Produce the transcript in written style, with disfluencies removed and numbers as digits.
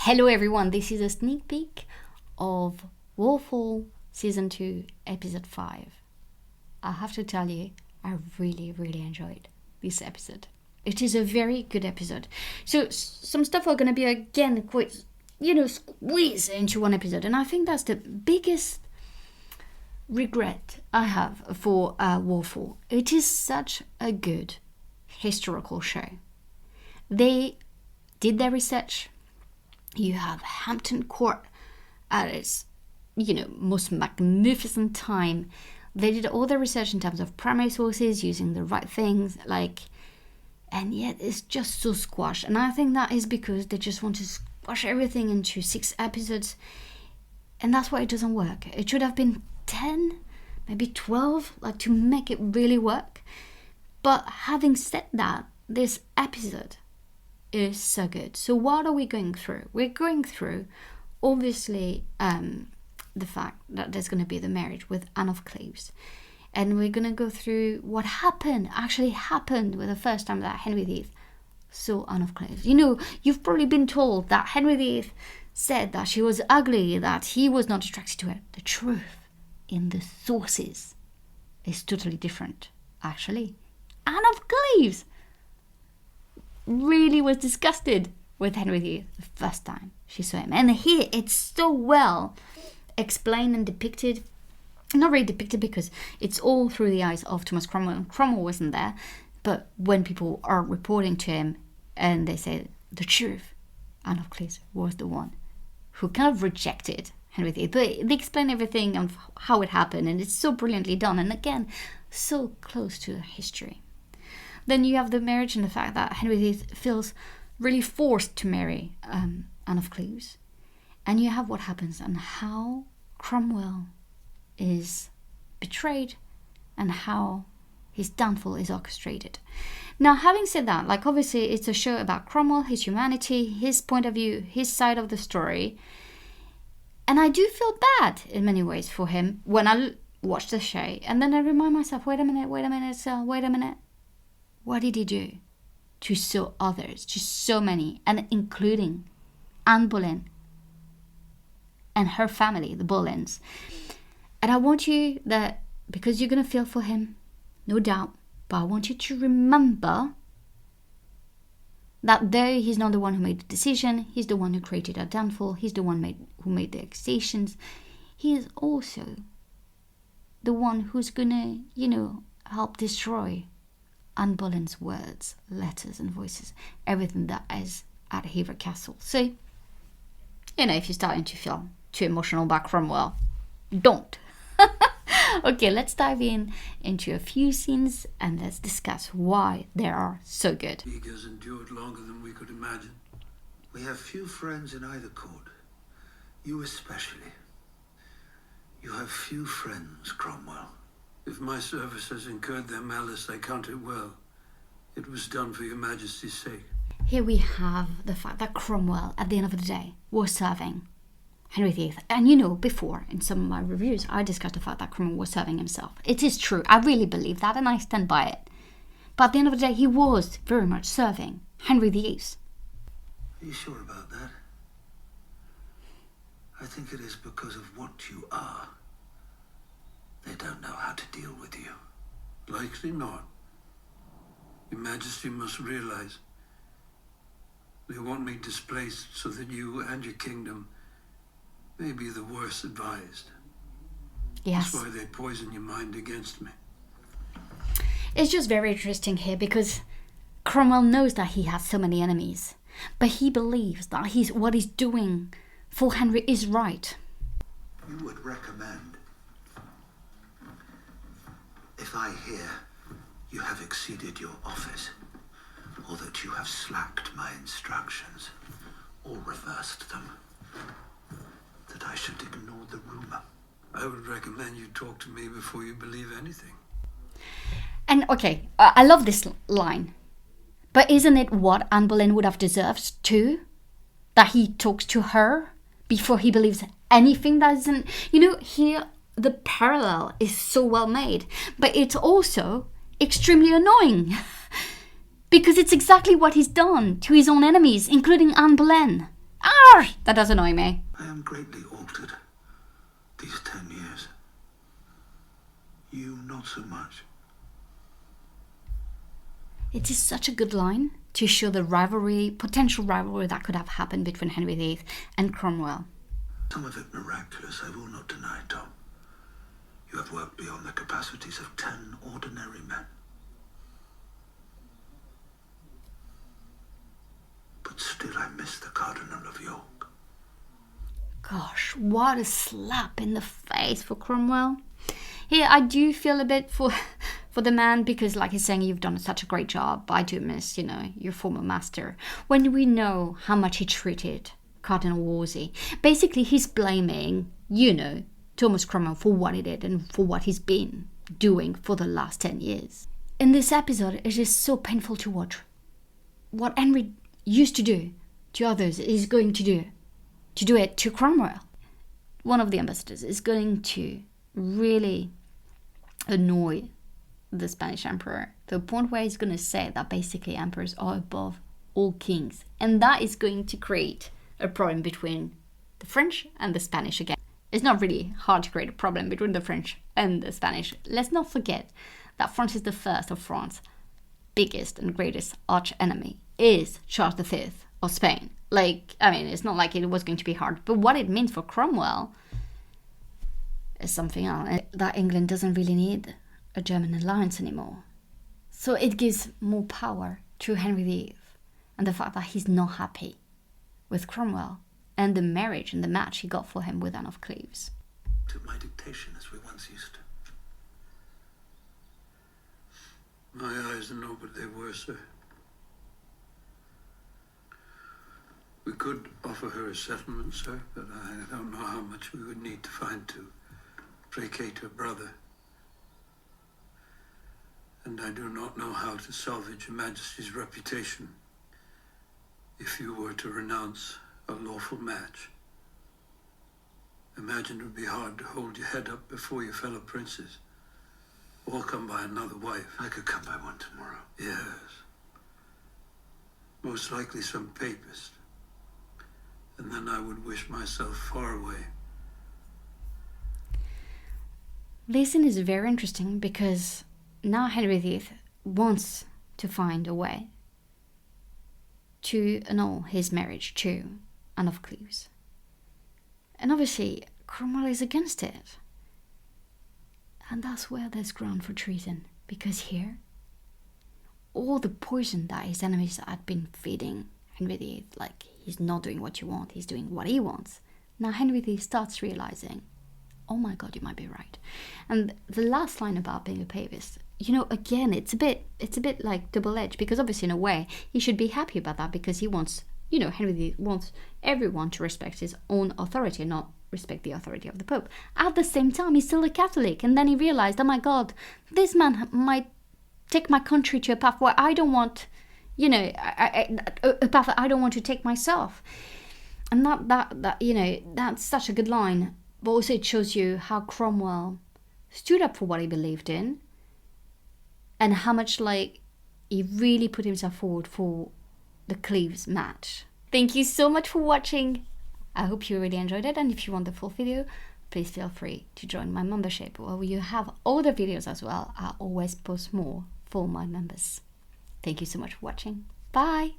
Hello everyone, this is a sneak peek of Warfall Season 2, Episode 5. I have to tell you, I really enjoyed this episode. It is a very good episode. So some stuff are going to be again quite, squeezed into one episode. And I think that's the biggest regret I have for Warfall. It is such a good historical show. They did their research. You have Hampton Court at its, most magnificent time. They did all the research in terms of primary sources, using the right things, and yet it's just so squashed. And I think that is because they just want to squash everything into 6 episodes. And that's why it doesn't work. It should have been 10, maybe 12, to make it really work. But having said that, this episode is so good. So what are we going through? We're going through, obviously, the fact that there's going to be the marriage with Anne of Cleves. And we're going to go through what actually happened with the first time that Henry VIII saw Anne of Cleves. You've probably been told that Henry VIII said that she was ugly, that he was not attracted to her. The truth in the sources is totally different, actually. Anne of Cleves really was disgusted with Henry VIII the first time she saw him. And here it's so well explained and depicted. Not really depicted because it's all through the eyes of Thomas Cromwell. Cromwell wasn't there, but when people are reporting to him and they say the truth, Anne of Cleves was the one who kind of rejected Henry VIII. But they explain everything of how it happened, and it's so brilliantly done, and again, so close to history. Then you have the marriage and the fact that Henry VIII feels really forced to marry Anne of Cleves. And you have what happens and how Cromwell is betrayed and how his downfall is orchestrated. Now, having said that, obviously it's a show about Cromwell, his humanity, his point of view, his side of the story. And I do feel bad in many ways for him when I watch the show. And then I remind myself, wait a minute. What did he do to so others, to so many, and including Anne Boleyn and her family, the Boleyns? And I want you that, because you're going to feel for him, no doubt, but I want you to remember that though he's not the one who made the decision, he's the one who created our downfall, he's the one who made the accusations, he is also the one who's going to, help destroy Anne Boleyn's words, letters and voices, everything that is at Hever Castle. So, if you're starting to feel too emotional about Cromwell, don't. Okay, let's dive into a few scenes and let's discuss why they are so good. League has endured longer than we could imagine. We have few friends in either court. You especially. You have few friends, Cromwell. If my service has incurred their malice, I count it well. It was done for your Majesty's sake. Here we have the fact that Cromwell, at the end of the day, was serving Henry VIII. And before, in some of my reviews, I discussed the fact that Cromwell was serving himself. It is true. I really believe that, and I stand by it. But at the end of the day, he was very much serving Henry VIII. Are you sure about that? I think it is because of what you are. They don't know how to deal with you. Likely not. Your Majesty must realize they want me displaced so that you and your kingdom may be the worse advised. Yes. That's why they poison your mind against me. It's just very interesting here because Cromwell knows that he has so many enemies, but he believes that what he's doing for Henry is right. You would recommend, if I hear you have exceeded your office, or that you have slacked my instructions, or reversed them, that I should ignore the rumor. I would recommend you talk to me before you believe anything. And okay, I love this line. But isn't it what Anne Boleyn would have deserved too? That he talks to her before he believes anything that isn't... here the parallel is so well made. But it's also extremely annoying. Because it's exactly what he's done to his own enemies, including Anne Boleyn. That does annoy me. I am greatly altered these 10 years. You not so much. It is such a good line to show the rivalry, potential rivalry that could have happened between Henry VIII and Cromwell. Some of it miraculous, I will not deny, Tom. You have worked beyond the capacities of 10 ordinary men. But still I miss the Cardinal of York. Gosh, what a slap in the face for Cromwell. Here, I do feel a bit for the man, because like he's saying, you've done such a great job. I do miss, your former master. When we know how much he treated Cardinal Wolsey. Basically, he's blaming, Thomas Cromwell for what he did and for what he's been doing for the last 10 years. In this episode, it is so painful to watch. What Henry used to do to others is going to do it to Cromwell. One of the ambassadors is going to really annoy the Spanish emperor to the point where he's going to say that basically emperors are above all kings, and that is going to create a problem between the French and the Spanish again. It's not really hard to create a problem between the French and the Spanish. Let's not forget that Francis I of France, biggest and greatest arch enemy, is Charles V of Spain. It's not like it was going to be hard, but what it means for Cromwell is something else. That England doesn't really need a German alliance anymore. So it gives more power to Henry VIII, and the fact that he's not happy with Cromwell and the marriage and the match he got for him with Anne of Cleves. Took my dictation as we once used to. My eyes know what they were, sir. We could offer her a settlement, sir, but I don't know how much we would need to find to placate her brother. And I do not know how to salvage Your Majesty's reputation if you were to renounce a lawful match. Imagine it would be hard to hold your head up before your fellow princes, or come by another wife. I could come by one tomorrow. Yes. Most likely some papist. And then I would wish myself far away. This scene is very interesting because now Henry VIII wants to find a way to annul his marriage to Anne of Cleves. And obviously, Cromwell is against it. And that's where there's ground for treason. Because here, all the poison that his enemies had been feeding Henry VIII, he's not doing what you want, he's doing what he wants. Now Henry VIII starts realizing, oh my God, you might be right. And the last line about being a papist, again, it's a bit like double-edged, because obviously in a way he should be happy about that, because he wants, Henry VIII wants everyone to respect his own authority and not respect the authority of the Pope. At the same time, he's still a Catholic, and then he realized, oh my God, this man might take my country to a path where I don't want, a path that I don't want to take myself. And that's such a good line. But also it shows you how Cromwell stood up for what he believed in, and how much he really put himself forward for the Cleves match. Thank you so much for watching. I hope you really enjoyed it, and if you want the full video, please feel free to join my membership, where you have all the videos as well. I always post more for my members. Thank you so much for watching. Bye!